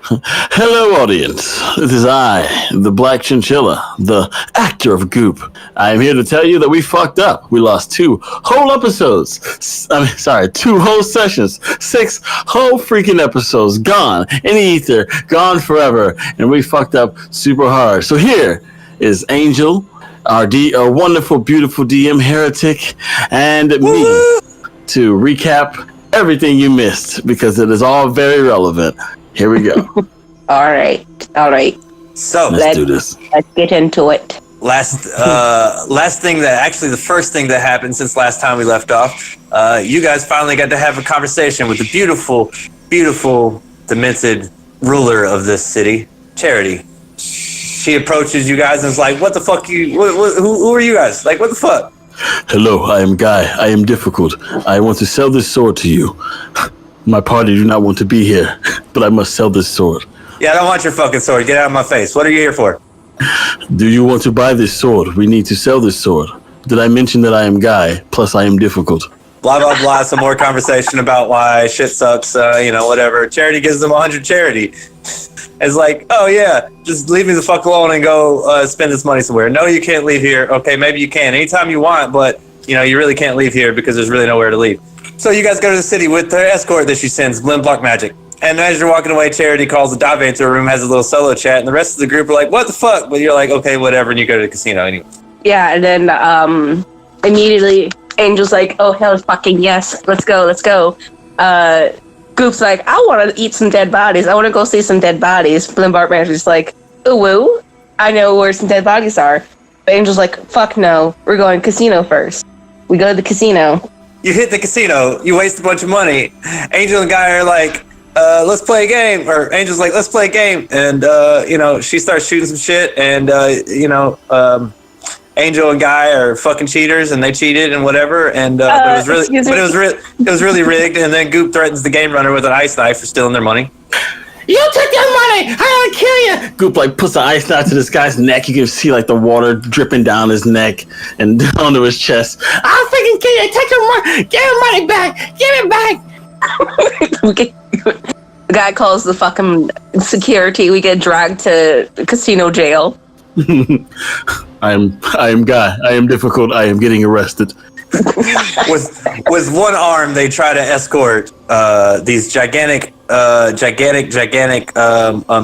Hello, audience. This is I, the Black Chinchilla, the actor of Goop. I am here to tell you that we fucked up. We lost 2 whole episodes. Two whole sessions. 6 whole freaking episodes gone in the ether, gone forever, and we fucked up super hard. So here is Angel, our wonderful, beautiful DM Heretic, and me to recap everything you missed because it is all very relevant. Here we go. All right. So let's do this. Let's get into it. Last thing the first thing that happened since last time we left off, you guys finally got to have a conversation with the beautiful, demented ruler of this city, Charity. She approaches you guys and is like, "What the fuck? Who are you guys? Like, what the fuck?" Hello, I am Guy. I am difficult. I want to sell this sword to you. My party do not want to be here, but I must sell this sword. Yeah, I don't want your fucking sword. Get out of my face. What are you here for? Do you want to buy this sword? We need to sell this sword. Did I mention that I am Guy, plus I am difficult? Blah, blah, blah. Some more conversation about why shit sucks, whatever. Charity gives them 100 charity. It's like, oh yeah, just leave me the fuck alone and go spend this money somewhere. No, you can't leave here. Okay, maybe you can anytime you want, but you really can't leave here because there's really nowhere to leave. So you guys go to the city with her escort that she sends, Blend Block Magic. And as you're walking away, Charity calls Adavei into her room, has a little solo chat, and the rest of the group are like, what the fuck? But you're like, okay, whatever, and you go to the casino anyway. Yeah, and then immediately Angel's like, oh hell fucking yes, let's go. Goop's like, I want to eat some dead bodies. I want to go see some dead bodies. Blend Block Magic's like, ooh woo, I know where some dead bodies are. But Angel's like, fuck no, we're going casino first. We go to the casino. You hit the casino, you waste a bunch of money. Angel and Guy are like, let's play a game. Or Angel's like, let's play a game. And, she starts shooting some shit. And, Angel and Guy are fucking cheaters and they cheated and whatever. And it was really rigged. And then Goop threatens the game runner with an ice knife for stealing their money. You took their money! I'm gonna kill you! Goop puts the ice knife to this guy's neck. You can see the water dripping down his neck and onto his chest. I'll freaking kill you! Take your money! Give your money back! Give it back! The guy calls the fucking security. We get dragged to the casino jail. I am Guy. I am difficult. I am getting arrested. with one arm, they try to escort these gigantic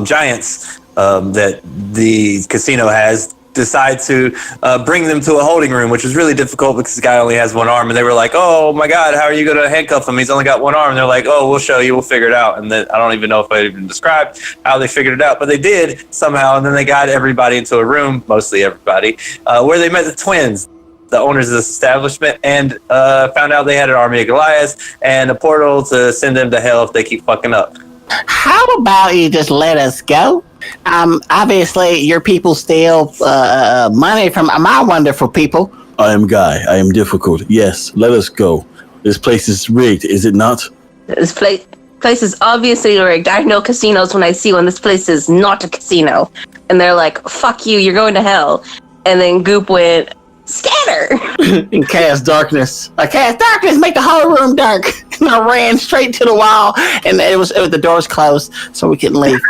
giants that the casino has. Decide to bring them to a holding room, which was really difficult because the guy only has one arm. And they were like, "Oh my God, how are you going to handcuff him? He's only got one arm." And they're like, "Oh, we'll show you. We'll figure it out." And then I don't even know if I even described how they figured it out, but they did somehow. And then they got everybody into a room, mostly everybody, where they met the twins, the owners of this establishment, and found out they had an army of Goliaths and a portal to send them to hell if they keep fucking up. How about you just let us go? Obviously, your people steal money from my wonderful people. I am Guy. I am difficult. Yes, let us go. This place is rigged, is it not? This place is obviously rigged. I know casinos when I see one. This place is not a casino. And they're like, fuck you, you're going to hell. And then Goop went, scatter! And cast darkness. I cast darkness, make the whole room dark. And I ran straight to the wall, and the doors closed, so we couldn't leave.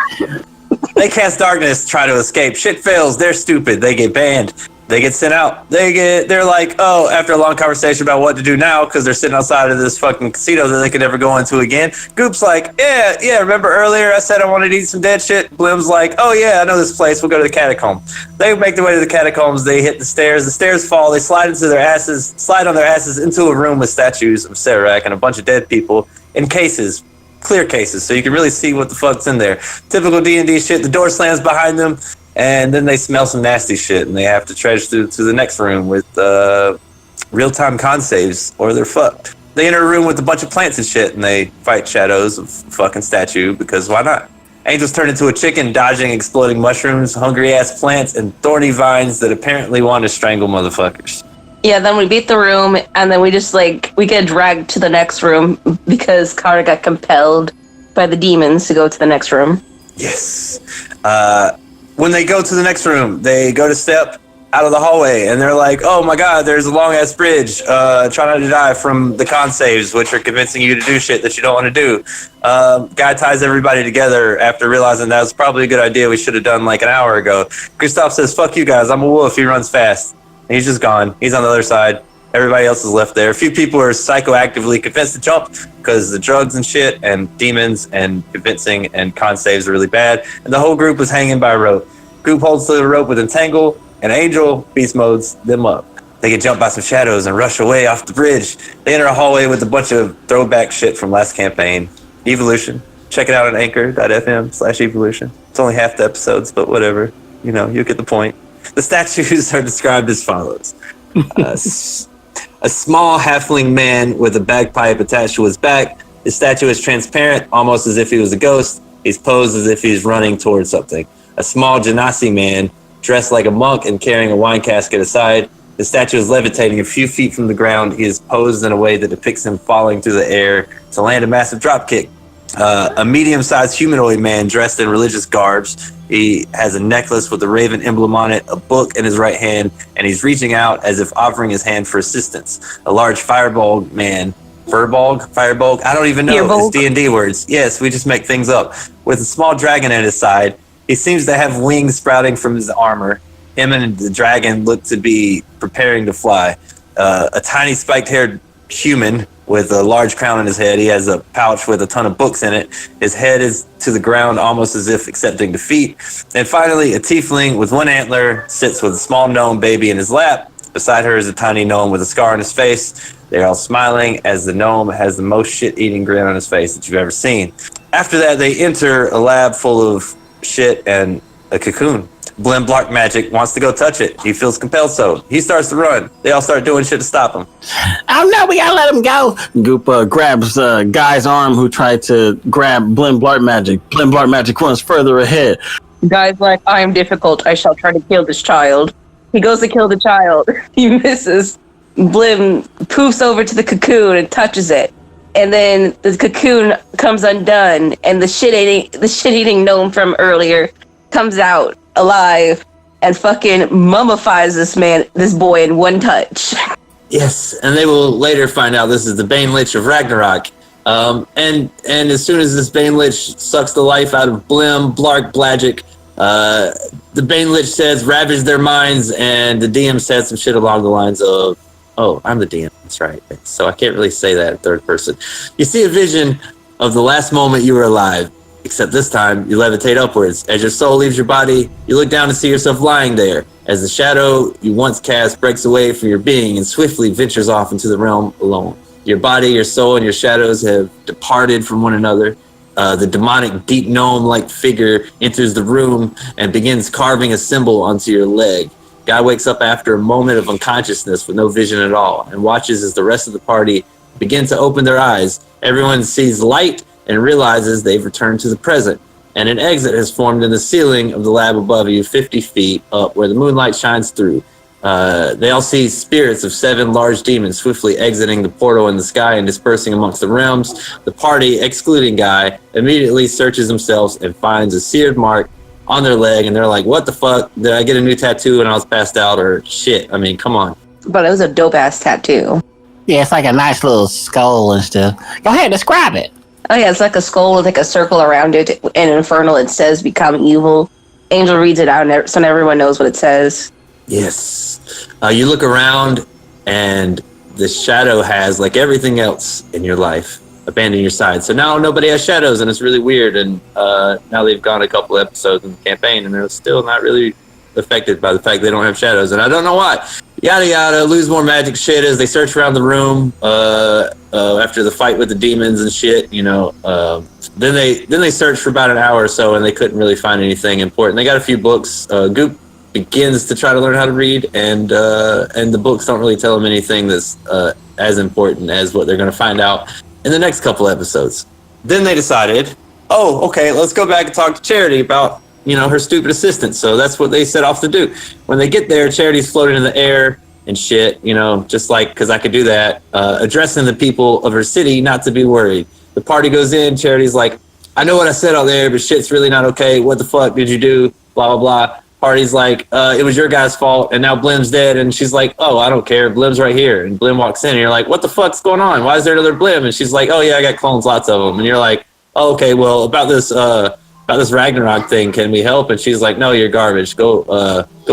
They cast darkness, try to escape. Shit fails. They're stupid. They get banned. They get sent out. They're like, oh, after a long conversation about what to do now, because they're sitting outside of this fucking casino that they could never go into again. Goop's like, yeah, remember earlier I said I wanted to eat some dead shit? Blim's like, oh yeah, I know this place. We'll go to the catacomb. They make their way to the catacombs. They hit the stairs. The stairs fall. They slide on their asses into a room with statues of Serac and a bunch of dead people in cases. Clear cases, so you can really see what the fuck's in there. Typical D&D shit. The door slams behind them, and then they smell some nasty shit, and they have to trudge to the next room with real-time con saves, or they're fucked. They enter a room with a bunch of plants and shit, and they fight shadows of fucking statue, because why not? Angels turn into a chicken, dodging exploding mushrooms, hungry-ass plants, and thorny vines that apparently want to strangle motherfuckers. Yeah, then we beat the room, and then we just, we get dragged to the next room because Kara got compelled by the demons to go to the next room. Yes. When they go to the next room, they go to step, out of the hallway, and they're like, "Oh my God, there's a long ass bridge. Try not to die from the con saves, which are convincing you to do shit that you don't want to do." Guy ties everybody together after realizing that was probably a good idea. We should have done like an hour ago. Kristoff says, "Fuck you guys. I'm a wolf." He runs fast. And he's just gone. He's on the other side. Everybody else is left there. A few people are psychoactively convinced to jump because the drugs and shit and demons and convincing and con saves are really bad. And the whole group was hanging by a rope. Group holds to the rope with Entangle, and Angel beast modes them up. They get jumped by some shadows and rush away off the bridge. They enter a hallway with a bunch of throwback shit from last campaign. Evolution. Check it out on anchor.fm/evolution. It's only half the episodes, but whatever. You know, you'll get the point. The statues are described as follows. A small halfling man with a bagpipe attached to his back. His statue is transparent, almost as if he was a ghost. He's posed as if he's running towards something. A small genasi man, dressed like a monk and carrying a wine casket aside. The statue is levitating a few feet from the ground. He is posed in a way that depicts him falling through the air to land a massive dropkick. A medium-sized humanoid man dressed in religious garbs. He has a necklace with a raven emblem on it, a book in his right hand, and he's reaching out as if offering his hand for assistance. A large fireball man, fireball, I don't even know. It's D&D words. Yes, we just make things up. With a small dragon at his side. He seems to have wings sprouting from his armor. Him and the dragon look to be preparing to fly. A tiny spiked-haired human with a large crown on his head. He has a pouch with a ton of books in it. His head is to the ground, almost as if accepting defeat. And finally, a tiefling with one antler sits with a small gnome baby in his lap. Beside her is a tiny gnome with a scar on his face. They're all smiling as the gnome has the most shit-eating grin on his face that you've ever seen. After that, they enter a lab full of shit and a cocoon. Blim Blark Magic wants to go touch it. He feels compelled, so he starts to run. They all start doing shit to stop him. Oh no, we gotta let him go. Goop grabs Guy's arm who tried to grab Blim Blark Magic. Blim Blark Magic runs further ahead. Guy's like, "I am difficult. I shall try to kill this child." He goes to kill the child. He misses. Blim poofs over to the cocoon and touches it. And then the cocoon comes undone, and the shit-eating gnome from earlier comes out alive and fucking mummifies this boy in one touch. Yes, and they will later find out this is the Bane Lich of Ragnarok. And as soon as this Bane Lich sucks the life out of Blim Blark Blagic, the Bane Lich says, "Ravage their minds," and the DM said some shit along the lines of, "Oh, I'm the DM, that's right." So I can't really say that in third person. You see a vision of the last moment you were alive, except this time you levitate upwards. As your soul leaves your body, you look down and see yourself lying there, as the shadow you once cast breaks away from your being and swiftly ventures off into the realm alone. Your body, your soul, and your shadows have departed from one another. The demonic deep gnome-like figure enters the room and begins carving a symbol onto your leg. Guy wakes up after a moment of unconsciousness with no vision at all and watches as the rest of the party begin to open their eyes. Everyone sees light and realizes they've returned to the present, and an exit has formed in the ceiling of the lab above you, 50 feet up, where the moonlight shines through. They all see spirits of 7 large demons swiftly exiting the portal in the sky and dispersing amongst the realms. The party, excluding Guy, immediately searches themselves and finds a seared mark on their leg, and they're like, "What the fuck? Did I get a new tattoo when I was passed out, or shit?" I mean, come on. But it was a dope-ass tattoo. Yeah, it's like a nice little skull and stuff. Go ahead, describe it. Oh yeah, it's like a skull with like a circle around it. In Infernal, it says "Become evil." Angel reads it out, so everyone knows what it says. Yes. You look around, and the shadow has, like everything else in your life, abandoned your side. So now nobody has shadows, and it's really weird. And now they've gone a couple episodes in the campaign, and they're still not really affected by the fact they don't have shadows. And I don't know why. Yada yada, lose more magic shit as they search around the room after the fight with the demons and shit, you know. Then they searched for about an hour or so, and they couldn't really find anything important. They got a few books. Goop begins to try to learn how to read, and the books don't really tell him anything that's as important as what they're going to find out in the next couple episodes. Then they decided, oh, okay, let's go back and talk to Charity about, you know, her stupid assistant. So that's what they set off to do. When they get there, Charity's floating in the air and shit, you know, just like, because I could do that, addressing the people of her city not to be worried. The party goes in, Charity's like, I know what I said out there, but shit's really not okay. What the fuck did you do? Blah, blah, blah. Party's like, it was your guy's fault, and now Blim's dead. And she's like, oh, I don't care. Blim's right here. And Blim walks in, and you're like, what the fuck's going on? Why is there another Blim? And she's like, oh yeah, I got clones, lots of them. And you're like, oh, okay, well, about this Ragnarok thing, can we help? And she's like, no, you're garbage. Go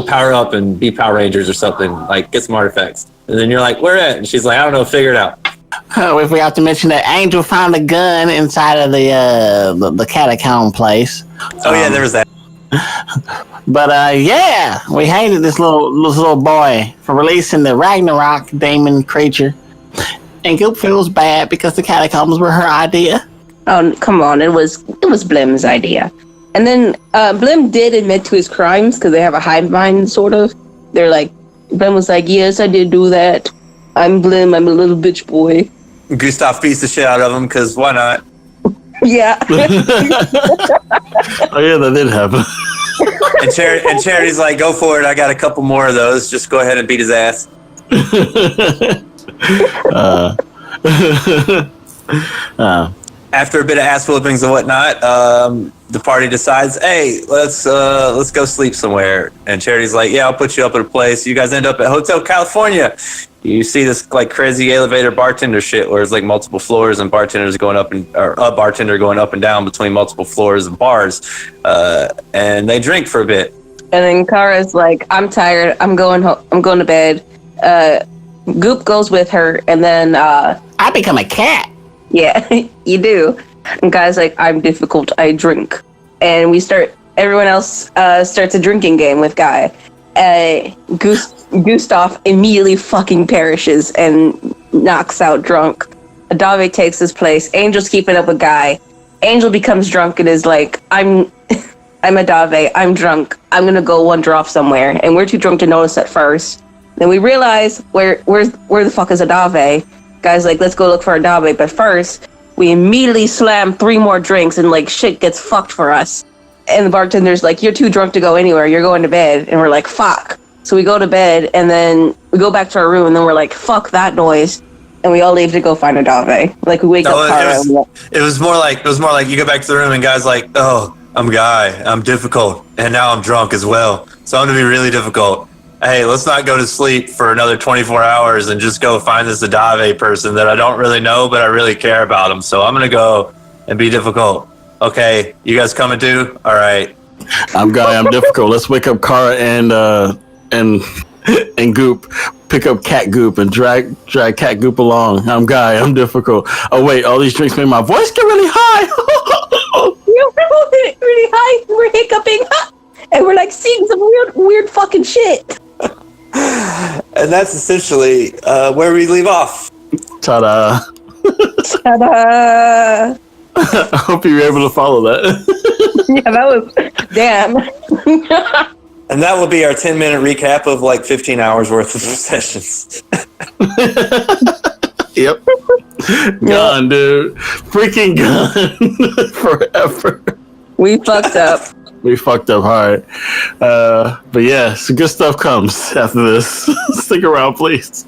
power up and be Power Rangers or something. Like, get some artifacts. And then you're like, where at? And she's like, I don't know, figure it out. We forgot to mention that Angel found a gun inside of the catacomb place. Oh yeah, there was that. But yeah, we hated this little boy for releasing the Ragnarok demon creature, and Goop feels bad because the catacombs were her idea. Oh, come on, it was Blim's idea. And then Blim did admit to his crimes because they have a hive mind, sort of. They're like, Blim was like, yes, I did do that. I'm Blim, I'm a little bitch boy. Gustav beats the shit out of him because why not? Yeah. Oh yeah, that did happen. And Charity's like, go for it. I got a couple more of those. Just go ahead and beat his ass. After a bit of ass whoopings and whatnot, the party decides, hey, let's go sleep somewhere. And Charity's like, yeah, I'll put you up at a place. You guys end up at Hotel California. You see this like crazy elevator bartender shit where it's like multiple floors and bartenders going up or a bartender going up and down between multiple floors of bars, and they drink for a bit. And then Kara's like, I'm tired. I'm going to bed. Goop goes with her, and then I become a cat. Yeah, you do. And Guy's like, I'm difficult. I drink, and everyone else starts a drinking game with Guy. Gustav immediately fucking perishes and knocks out drunk. Adavei takes his place. Angel's keeping up with Guy. Angel becomes drunk and is like, I'm Adavei. I'm drunk. I'm gonna go wander off somewhere. And we're too drunk to notice at first. Then we realize where the fuck is Adavei? Guy's like, let's go look for Adavei. But first, we immediately slam 3 more drinks and like shit gets fucked for us. And the bartender's like, you're too drunk to go anywhere. You're going to bed. And we're like, fuck. So we go to bed, and then we go back to our room, and then we're like, fuck that noise. And we all leave to go find Adavei. Like, we wake up. It was more like you go back to the room, and Guy's like, oh, I'm Guy. I'm difficult. And now I'm drunk as well. So I'm going to be really difficult. Hey, let's not go to sleep for another 24 hours and just go find this Adavei person that I don't really know, but I really care about him. So I'm going to go and be difficult. Okay, you guys coming too? All right. I'm Guy. I'm difficult. Let's wake up Kara and Goop. Pick up Cat Goop and drag Cat Goop along. I'm Guy. I'm difficult. Oh wait, all these drinks made my voice get really high. We're really high. We're hiccuping, and we're like seeing some weird fucking shit. And that's essentially where we leave off. Ta-da! Ta-da! I hope you were able to follow that. Yeah, that was damn. And that will be our 10-minute recap of like 15 hours worth of sessions. Yep. Gone, dude. Freaking gone. Forever. We fucked up. We fucked up hard. But yeah, some good stuff comes after this. Stick around, please.